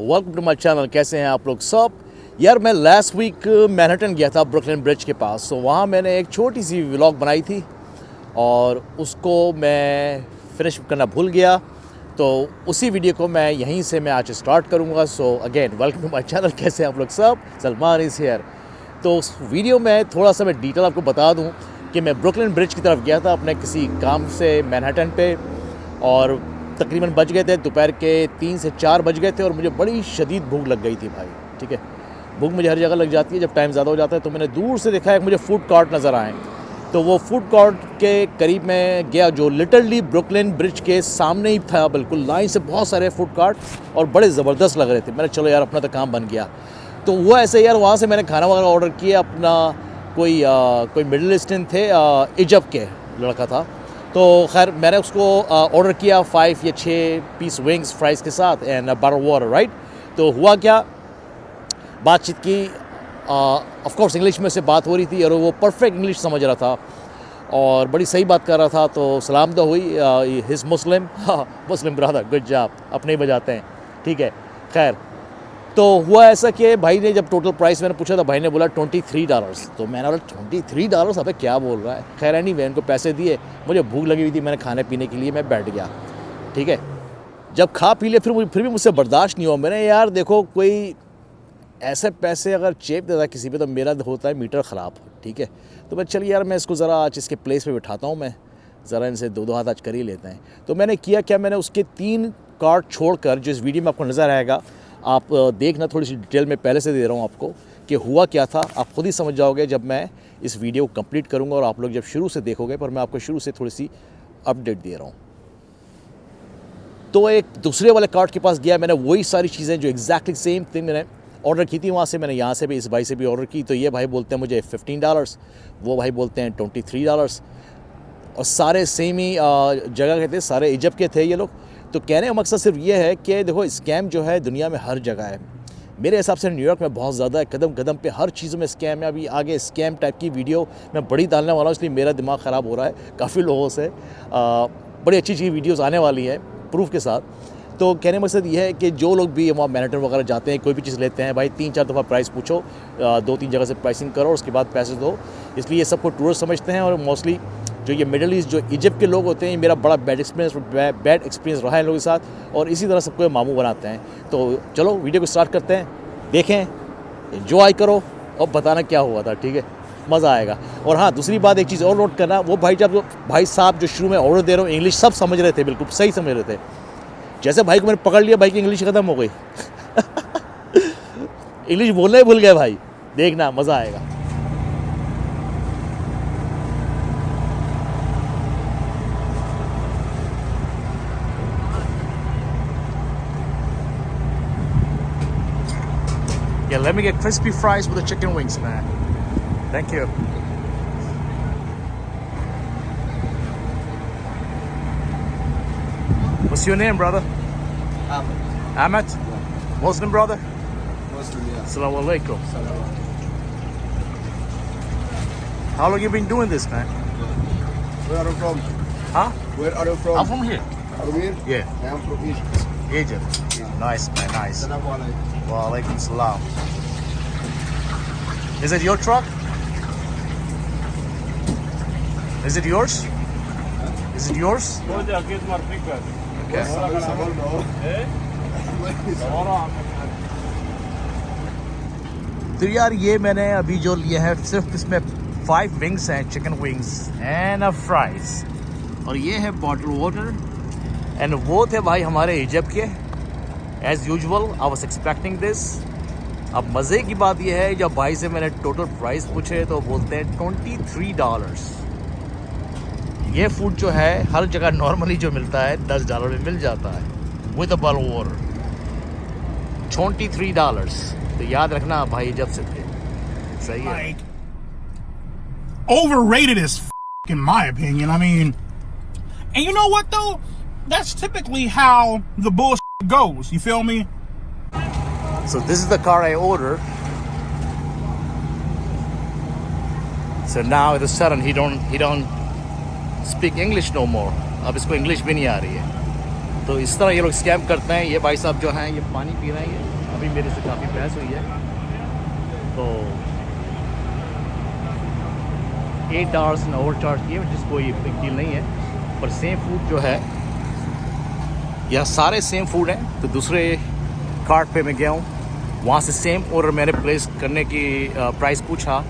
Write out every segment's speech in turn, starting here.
Welcome to my channel. कैसे हैं आप लोग सब? यार मैं लास्ट वीक मैनहट्टन गया था ब्रुकलिन ब्रिज के पास, तो वहाँ मैंने एक छोटी सी व्लॉग बनाई थी और उसको मैं फिनिश करना भूल गया, तो उसी वीडियो को मैं यहीं से आज स्टार्ट करूँगा। So again welcome to my channel. कैसे हैं आप लोग सब? Salman is here. तो उस वीडियो में थोड़ा सा मैं डिटेल आपको बता दूँ कि मैं ब्रुकलिन ब्रिज की तरफ गया था अपने किसी काम से मैनहट्टन पे, और तकरीबन बज गए थे दोपहर के 3 से 4 बज गए थे और मुझे बड़ी शदीद भूख लग गई थी भाई। ठीक है, भूख मुझे हर जगह लग जाती है जब टाइम ज़्यादा हो जाता है। तो मैंने दूर से देखा एक मुझे फूड कोर्ट नज़र आए, तो वो फूड कोर्ट के करीब मैं गया जो लिटरली ब्रुकलिन ब्रिज के सामने ही था, बिल्कुल लाइन से बहुत सारे फूड कोर्ट और बड़े ज़बरदस्त लग रहे थे। मैंने चलो यार अपना तो काम बन गया। तो वो ऐसे यार वहाँ से मैंने खाना वगैरह ऑर्डर किया अपना। कोई मिडल ईस्टर्न थे, इजिप्ट के लड़का था। तो खैर मैंने उसको ऑर्डर किया 5 या 6 पीस विंग्स फ्राइज़ के साथ एंड बटर वाटर, राइट। तो हुआ क्या, बातचीत की, ऑफ कोर्स इंग्लिश में से बात हो रही थी और वो परफेक्ट इंग्लिश समझ रहा था और बड़ी सही बात कर रहा था। तो सलाम तो हुई, हिज मुस्लिम मुस्लिम ब्रदर, गुड जॉब, अपने ही बजाते हैं, ठीक है। खैर तो हुआ ऐसा कि भाई ने जब टोटल प्राइस मैंने पूछा तो भाई ने बोला $23। तो मैंने बोला $23? अबे क्या बोल रहा है। खैर एनीवे उनको पैसे दिए, मुझे भूख लगी हुई थी, मैंने खाने पीने के लिए मैं बैठ गया। ठीक है, जब खा पी लिया फिर भी मुझसे बर्दाश्त नहीं हुआ। मैंने यार देखो, कोई ऐसे पैसे अगर चेप देता किसी पे तो मेरा होता है मीटर ख़राब। ठीक है, तो मैं चलिए यार मैं इसको ज़रा आज इसके प्लेस पे बिठाता हूँ, मैं ज़रा इनसे दो हाथ आज कर ही लेते हैं। तो मैंने किया क्या, मैंने उसके 3 कार्ड छोड़कर, जो इस वीडियो में आपको नज़र आएगा, आप देखना, थोड़ी सी डिटेल में पहले से दे रहा हूँ आपको कि हुआ क्या था। आप खुद ही समझ जाओगे जब मैं इस वीडियो को कंप्लीट करूँगा और आप लोग जब शुरू से देखोगे, पर मैं आपको शुरू से थोड़ी सी अपडेट दे रहा हूँ। तो एक दूसरे वाले कार्ट के पास गया, मैंने वही सारी चीज़ें जो एग्जैक्टली सेम थिंग मैंने ऑर्डर की थी वहाँ से, मैंने यहाँ से भी इस भाई से भी ऑर्डर की। तो ये भाई बोलते हैं मुझे $15, वो भाई बोलते हैं $23, और सारे सेम ही जगह के थे, सारे इजिप्ट के थे ये लोग। तो कहने का मकसद सिर्फ ये है कि देखो स्कैम जो है दुनिया में हर जगह है। मेरे हिसाब से न्यूयॉर्क में बहुत ज़्यादा है, कदम कदम पे हर चीज़ों में स्कैम है। अभी आगे स्कैम टाइप की वीडियो मैं बड़ी डालने वाला हूँ, इसलिए मेरा दिमाग ख़राब हो रहा है काफ़ी लोगों से। बड़ी अच्छी अच्छी वीडियोज़ आने वाली हैं प्रूफ के साथ। तो कहने का मकसद ये है कि जो लोग भी वहाँ मैनहट्टन वगैरह जाते हैं, कोई भी चीज़ लेते हैं, भाई 3-4 दफ़ा प्राइस पूछो, 2-3 जगह से प्राइसिंग करो, उसके बाद पैसे दो। इसलिए ये सबको टूरिस्ट समझते हैं और मोस्टली जो ये मिडल ईस्ट जो इजिप्ट के लोग होते हैं, मेरा बड़ा बैड एक्सपीरियंस रहा है इन लोगों के साथ, और इसी तरह सबको मामू बनाते हैं। तो चलो वीडियो को स्टार्ट करते हैं, देखें, एंजॉय करो और बताना क्या हुआ था। ठीक है, मज़ा आएगा। और हाँ, दूसरी बात एक चीज़ और नोट करना, वो भाई साहब जो शुरू में ऑर्डर दे रहा हूँ, इंग्लिश सब समझ रहे थे, बिल्कुल सही समझ रहे थे। जैसे भाई को मैंने पकड़ लिया, भाई की इंग्लिश ख़त्म हो गई इंग्लिश बोलना ही भूल गए भाई। देखना मज़ा आएगा। Yeah, let me get crispy fries with the chicken wings, man. Thank you. What's your name, brother? Ahmed. Ahmed? Yeah. Muslim brother? Muslim, yeah. Assalamu alaikum. Salam. How long you been doing this, man? Where are you from? Huh? Where are you from? I'm from here. From here? Yeah, I am from Egypt. Egypt. Yeah. Nice, man, nice. Assalamu alaikum. Wa alaikum salam. Is it your truck? Is it yours? Is it yours? Okay. तो यार ये मैंने अभी जो लिया है, सिर्फ इसमें 5 विंग्स हैं, chicken wings and a fries. और ये है बॉटल वाटर। एंड वो थे भाई हमारे इजिप्ट के, as usual I was expecting this. अब मज़े की बात यह है, जब भाई से मैंने टोटल प्राइस पूछे तो बोलते हैं $23। ये फूड जो है हर जगह नॉर्मली जो मिलता है $10 में मिल जाता है विद अ बॉटल वाटर। $23। तो याद रखना भाई जब से थे, सही है। Like, overrated as in my opinion. I mean, and you know what though? That's typically how the bullshit goes. You feel me? So this is the car I ordered. So now it is sudden he don't speak English no more. अब इसको English भी नहीं आ रही है। तो इस तरह ये लोग स्कैम करते हैं। ये भाई साहब जो हैं ये पानी पी रहे हैं, ये अभी मेरे से काफ़ी बहस हुई है। तो $8 ने ओवर चार्ज किए, जिसको ये बिग डील नहीं है। पर सेम फूड जो है, यह सारे सेम फूड हैं। तो दूसरे कार्ट पे मैं गया हूँ, वहाँ से सेम ऑर्डर मैंने प्लेस करने की प्राइस पूछा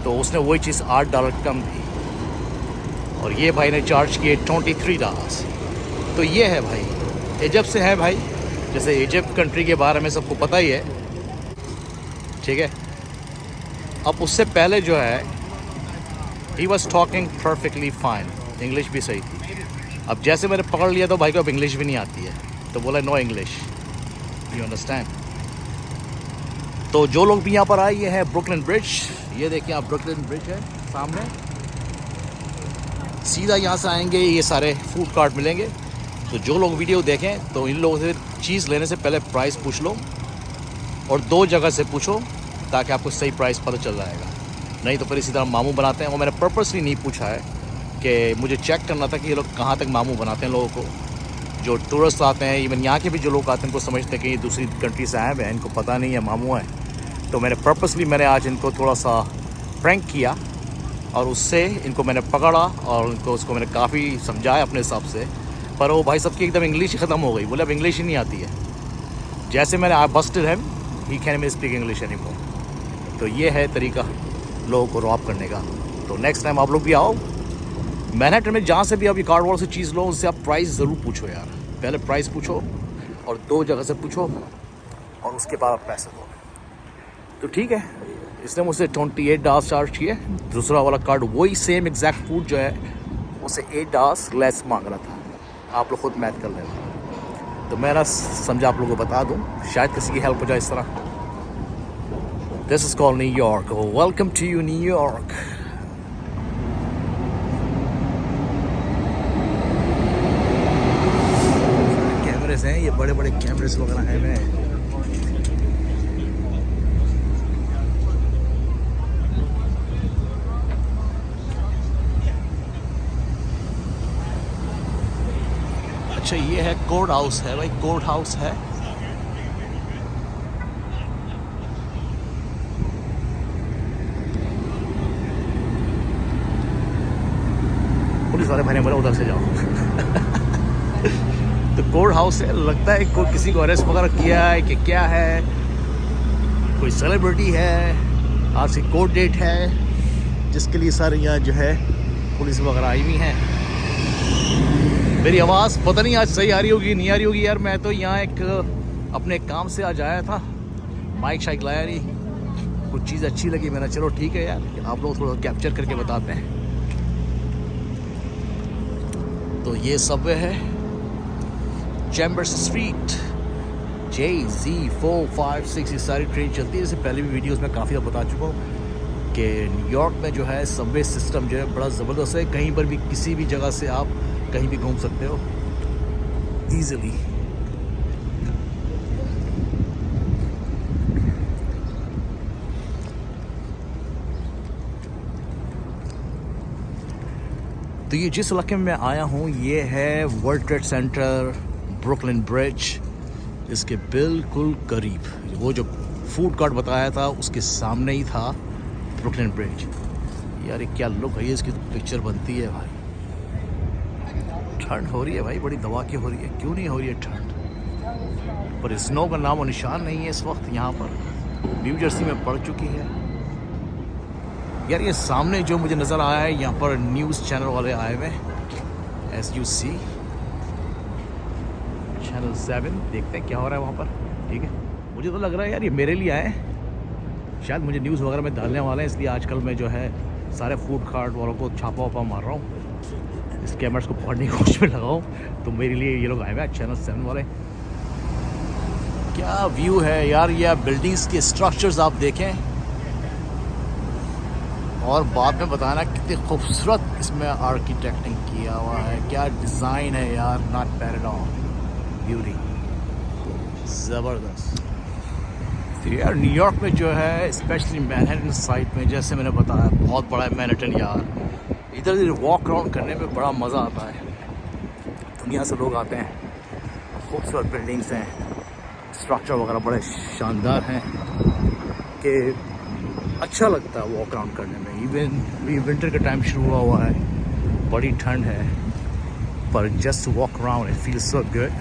तो उसने वही चीज़ $8 कम दी। और ये भाई ने चार्ज किए $23। तो ये है भाई, इजिप्ट से है भाई। जैसे इजिप्ट कंट्री के बारे में सबको पता ही है, ठीक है। अब उससे पहले जो है he was talking perfectly fine, English भी सही थी। अब जैसे मैंने पकड़ लिया तो भाई को अब इंग्लिश भी नहीं आती है, तो बोला नो इंग्लिश, यू अंडरस्टैंड। तो जो लोग भी यहाँ पर आए, ये है ब्रुकलिन ब्रिज। ये देखिए आप, ब्रुकलिन ब्रिज है सामने। सीधा यहाँ से आएंगे ये सारे फूड कार्ट मिलेंगे। तो जो लोग वीडियो देखें तो इन लोगों से चीज़ लेने से पहले प्राइस पूछ लो, और 2 जगह से पूछो ताकि आपको सही प्राइस पता चल जाएगा। नहीं तो फिर इसी तरह मामू बनाते हैं। वो मैंने पर्पसली नहीं पूछा है कि मुझे चेक करना था कि ये लोग कहाँ तक मामू बनाते हैं लोगों को। जो टूरिस्ट आते हैं, इवन यहाँ के भी जो लोग आते हैं, इनको समझते हैं कि ये दूसरी कंट्री से आए हैं, इनको पता नहीं है मामू है। तो मैंने आज इनको थोड़ा सा प्रैंक किया और उससे इनको मैंने पकड़ा और उनको उसको मैंने काफ़ी समझाया अपने हिसाब से। पर वो भाई सबकी एकदम इंग्लिश ही ख़त्म हो गई, बोले अब इंग्लिश ही नहीं आती है। जैसे मैंने I busted him, he can not speak English anymore. तो ये है तरीका लोगों को रॉब करने का। तो नेक्स्ट टाइम आप लोग भी आओ मैनहट्टन में, जहाँ से भी आप ये कार्ड वॉल से चीज़ लो, उससे आप प्राइस ज़रूर पूछो यार। पहले प्राइस पूछो और 2 जगह से पूछो और उसके बाद आप पैसे दो। तो ठीक है, इसने मुझसे $28 चार्ज किए। दूसरा वाला कार्ड वही सेम एग्जैक्ट फूड जो है उसे $8 लेस मांग रहा था। आप लोग खुद मैथ कर लेना। तो मैं ना समझा आप लोगों को बता दूं, शायद किसी की हेल्प हो जाए इस तरह। This is called New York. Welcome to you New York. Cameras हैं, ये बड़े बड़े कैमरेस वगैरह हैं। मैं अच्छा, ये है कोर्ट हाउस है भाई, कोर्ट हाउस है। पुलिस वाले भाई ने बोला उधर से जाओ। तो कोर्ट हाउस है, लगता है कोई किसी को अरेस्ट वगैरह किया है कि क्या है, कोई सेलिब्रिटी है, आज की कोर्ट डेट है, जिसके लिए सारे यहाँ जो है पुलिस वगैरह आई हुई हैं। मेरी आवाज़ पता नहीं आज सही आ रही होगी नहीं आ रही होगी यार। मैं तो यहाँ एक अपने काम से आज आया था, माइक शाइक लाया नहीं, कुछ चीज़ अच्छी लगी, मैंने चलो ठीक है यार आप लोग थोड़ा कैप्चर करके बताते हैं। तो ये सबवे है, चैम्बर्स स्ट्रीट, JZ456, ये सारी ट्रेन चलती है। इससे पहले भी वीडियोस में काफ़ी बता चुका हूँ कि न्यूयॉर्क में जो है सबवे सिस्टम जो है बड़ा ज़बरदस्त है। कहीं पर भी किसी भी जगह से आप कहीं भी घूम सकते हो ईजिली। तो ये जिस इलाके में मैं आया हूँ ये है world trade centre, Brooklyn bridge, इसके बिल्कुल करीब। वो जो फूड कार्ट बताया था उसके सामने ही था ब्रुकलिन ब्रिज। यार ये क्या लुक है, इसकी तो पिक्चर बनती है भाई। ठंड हो रही है भाई, बड़ी दवा की हो रही है, क्यों नहीं हो रही है ठंड, पर स्नो का नाम और निशान नहीं है इस वक्त। यहाँ पर न्यू जर्सी में पड़ चुकी है। यार ये सामने जो मुझे नज़र आया है यहाँ पर न्यूज़ चैनल वाले आए हुए एस यू सी चैनल 7, देखते हैं क्या हो रहा है वहाँ पर। ठीक है, मुझे तो लग रहा है यार ये मेरे लिए आए हैं, शायद मुझे न्यूज़ वगैरह में डालने वाले हैं, इसलिए आजकल मैं जो है सारे फूड कार्ट वालों को छापा वापा मार रहा हूँ, इस कैमरास को पकड़ने की कोशिश में लगाऊँ। तो मेरे लिए ये लोग आए हुए हैं चैनल 7 वाले। क्या व्यू है यार, ये बिल्डिंग्स के स्ट्रक्चर्स आप देखें और बाद में बताना कितनी खूबसूरत इसमें आर्किटेक्टिंग किया हुआ है, क्या डिज़ाइन है यार, not bad at all, beauty ज़बरदस्त। तो यार न्यूयॉर्क में जो है स्पेशली मैनहट्टन साइड में, जैसे मैंने बताया बहुत बड़ा है मैनहट्टन यार, इधर उधर वॉक अराउंड करने में बड़ा मज़ा आता है। दुनिया से लोग आते हैं, खूबसूरत बिल्डिंग्स हैं, स्ट्रक्चर वगैरह बड़े शानदार हैं कि अच्छा लगता है वॉक अराउंड करने में। इवन भी विंटर का टाइम शुरू हुआ है, बड़ी ठंड है, पर just walk around it feels so good.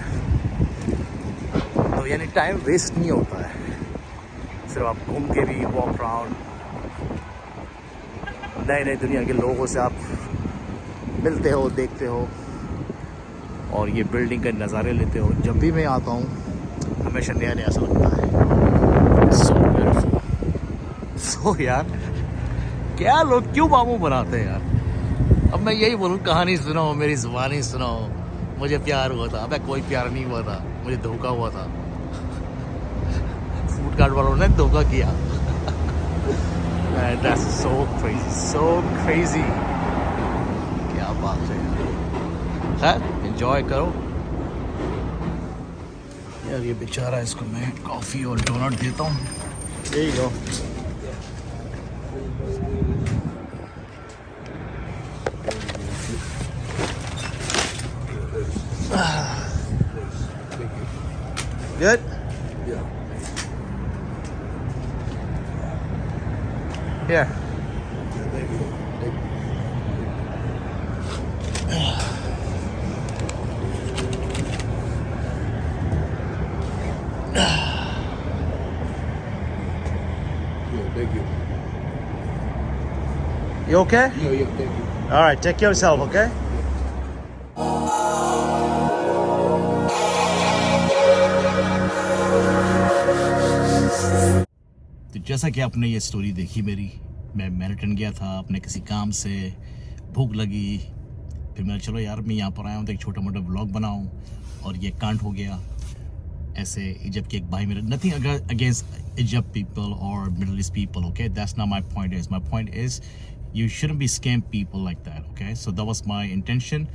तो यानी टाइम वेस्ट नहीं होता है, सिर्फ आप घूम के भी वॉक अराउंड, नए नए दुनिया के लोगों से आप मिलते हो, देखते हो और ये बिल्डिंग के नज़ारे लेते हो। जब भी मैं आता हूँ हमेशा नया नया सा लगता है। So beautiful. सो यार क्या लोग क्यों मामू बनाते हैं यार। अब मैं यही बोलूँ, कहानी सुनाओ, मेरी ज़ुबानी सुनाओ, मुझे प्यार हुआ था। अबे कोई प्यार नहीं हुआ था, मुझे धोखा हुआ था, फूड कार्ट वालों ने धोखा किया। That's so crazy, so crazy। क्या बात है यार। खैर एंजॉय करो यार। ये बेचारा, इसको मैं कॉफ़ी और डोनट देता हूँ। There you go। Good? Yeah. Here. Thank you. Thank you. You okay? Yeah, thank you. All right, take care of yourself, okay? तो जैसा कि आपने ये स्टोरी देखी मेरी, मैं मैनहट्टन गया था अपने किसी काम से, भूख लगी, फिर मैंने चलो यार मैं यहाँ पर आया हूँ तो एक छोटा मोटा व्लॉग बनाऊँ, और ये कांड हो गया। ऐसे इजिप्ट के एक भाई मेरे, नथिंग अगेंस्ट इजिप्ट पीपल और middle east people, okay, that's not my point is, my point is you shouldn't be scam people like that, okay? So that was my intention।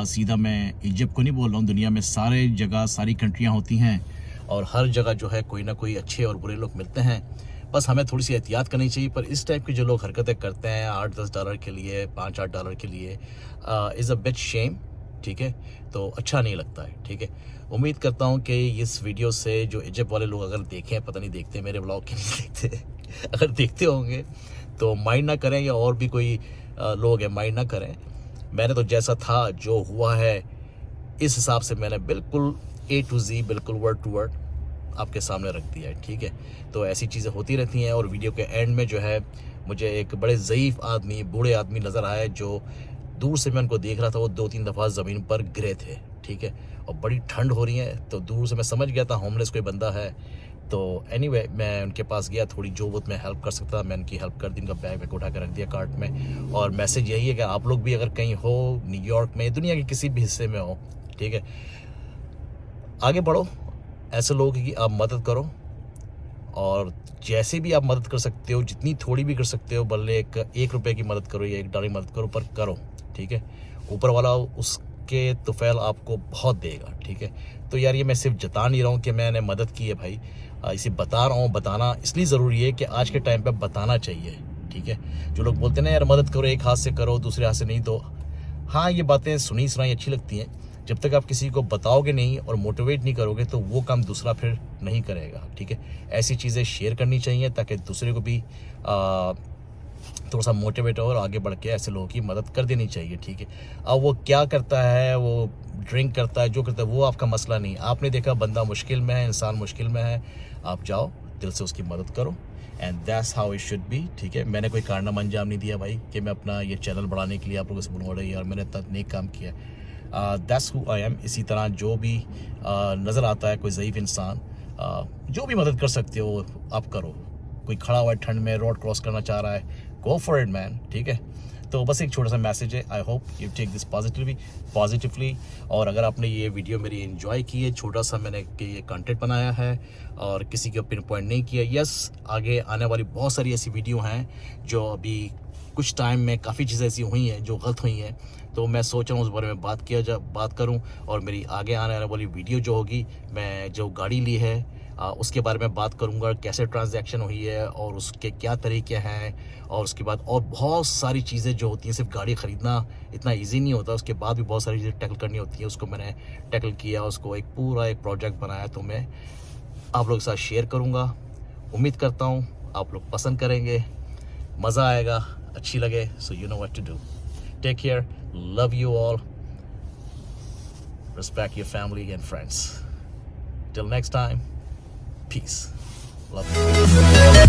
सीधा मैं इजिप्ट को नहीं बोल रहा हूँ, दुनिया में सारे जगह सारी कंट्रियाँ होती हैं और हर जगह जो है कोई ना कोई अच्छे और बुरे लोग मिलते हैं, बस हमें थोड़ी सी एहतियात करनी चाहिए। पर इस टाइप की जो लोग हरकतें करते हैं $8-10 के लिए, $5-8 के लिए, इज़ अ बिट शेम, ठीक है, तो अच्छा नहीं लगता है, ठीक है। उम्मीद करता हूँ कि इस वीडियो से जो इजिप्ट वाले लोग अगर देखें, पता नहीं देखते मेरे व्लॉग के नहीं देखते, अगर देखते होंगे तो माइंड ना करें, या और भी कोई लोग हैं माइंड ना करें। मैंने तो जैसा था, जो हुआ है, इस हिसाब से मैंने बिल्कुल A to Z, बिल्कुल वर्ड टू वर्ड आपके सामने रख दिया है, ठीक है। तो ऐसी चीज़ें होती रहती हैं। और वीडियो के एंड में जो है मुझे एक बड़े ज़ईफ़ आदमी, बूढ़े आदमी नज़र आए, जो दूर से मैं उनको देख रहा था, वो 2-3 दफ़ा ज़मीन पर गिरे थे, ठीक है, और बड़ी ठंड हो रही है, तो दूर से मैं समझ गया था होमलेस कोई बंदा है। तो एनीवे मैं उनके पास गया, थोड़ी जो बहुत मैं हेल्प कर सकता था मैं उनकी हेल्प कर दी, उनका बैग वैग उठा कर रख दिया कार्ट में। और मैसेज यही है कि आप लोग भी अगर कहीं हो न्यूयॉर्क में, दुनिया के किसी भी हिस्से में हो, ठीक है, आगे बढ़ो, ऐसे लोगों की आप मदद करो, और जैसे भी आप मदद कर सकते हो, जितनी थोड़ी भी कर सकते हो, भले एक रुपये की मदद करो या $1 की मदद करो, पर करो, ठीक है। ऊपर वाला उसके तुफैल आपको बहुत देगा, ठीक है। तो यार ये मैं सिर्फ जता नहीं रहा हूँ कि मैंने मदद की है भाई, इसे बता रहा हूँ। बताना इसलिए ज़रूरी है कि आज के टाइम पे बताना चाहिए, ठीक है। जो लोग बोलते हैं ना यार मदद करो, एक हाथ से करो दूसरे हाथ से नहीं, तो हाँ ये बातें सुनी सुनाई अच्छी लगती हैं, जब तक आप किसी को बताओगे नहीं और मोटिवेट नहीं करोगे तो वो काम दूसरा फिर नहीं करेगा, ठीक है। ऐसी चीज़ें शेयर करनी चाहिए ताकि दूसरे को भी थोड़ा सा मोटिवेट हो और आगे बढ़ के ऐसे लोगों की मदद कर देनी चाहिए, ठीक है। अब वो क्या करता है, वो ड्रिंक करता है, जो करता है, वो आपका मसला नहीं। आपने देखा बंदा मुश्किल में है, इंसान मुश्किल में है, आप जाओ दिल से उसकी मदद करो। And that's how it should be, ठीक है। मैंने कोई कारनामा अंजाम नहीं दिया भाई कि मैं अपना ये चैनल बढ़ाने के लिए आप लोगों से बोलूँगा यार मैंने इतना नेक काम किया। That's who I am. इसी तरह जो भी नज़र आता है कोई ज़ईफ़ इंसान, जो भी मदद कर सकते हो आप करो। कोई खड़ा हुआ है ठंड में, रोड क्रॉस करना चाह रहा है, गो फॉर इट मैन, ठीक है। तो बस एक छोटा सा मैसेज है, I hope you take this positively. और अगर आपने ये वीडियो मेरी एंजॉय की है, छोटा सा मैंने ये कंटेंट बनाया है और किसी को पिन पॉइंट नहीं किया, यस आगे आने वाली बहुत सारी ऐसी वीडियो हैं जो अभी कुछ टाइम में काफ़ी चीज़ें ऐसी हुई हैं जो गलत हुई हैं, तो मैं सोच रहा हूँ उस बारे में बात करूँ। और मेरी आगे आने वाली वीडियो जो होगी, मैं जो गाड़ी ली है उसके बारे में बात करूंगा, कैसे ट्रांजैक्शन हुई है और उसके क्या तरीके हैं, और उसके बाद और बहुत सारी चीज़ें जो होती हैं। सिर्फ गाड़ी ख़रीदना इतना इजी नहीं होता, उसके बाद भी बहुत सारी चीज़ें टैकल करनी होती है। उसको मैंने टैकल किया, उसको एक पूरा एक प्रोजेक्ट बनाया, तो मैं आप लोगों के साथ शेयर करूंगा। उम्मीद करता हूँ आप लोग पसंद करेंगे, मज़ा आएगा, अच्छी लगे। So you know what to do. Take care, love you all, respect your family and friends. Till next time, peace. Love you.